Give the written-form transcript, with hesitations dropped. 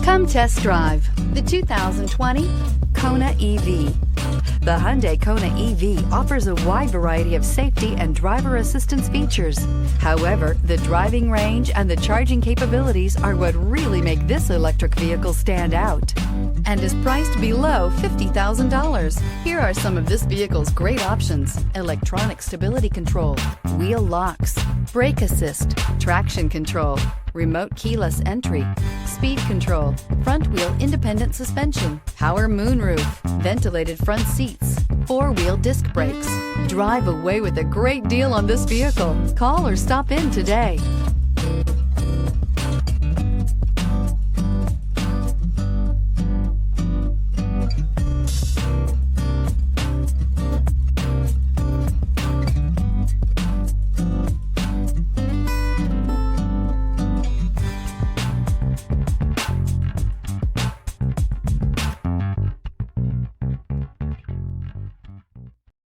Come test drive the 2020 Kona EV. The Hyundai Kona EV offers a wide variety of safety and driver assistance features. However, the driving range and the charging capabilities are what really make this electric vehicle stand out, and is priced below $50,000. Here are some of this vehicle's great options: electronic stability control, wheel locks, brake assist, traction control, remote keyless entry, speed control, front wheel independent suspension, power moonroof, ventilated front seats, four-wheel disc brakes. Drive away with a great deal on this vehicle. Call or stop in today.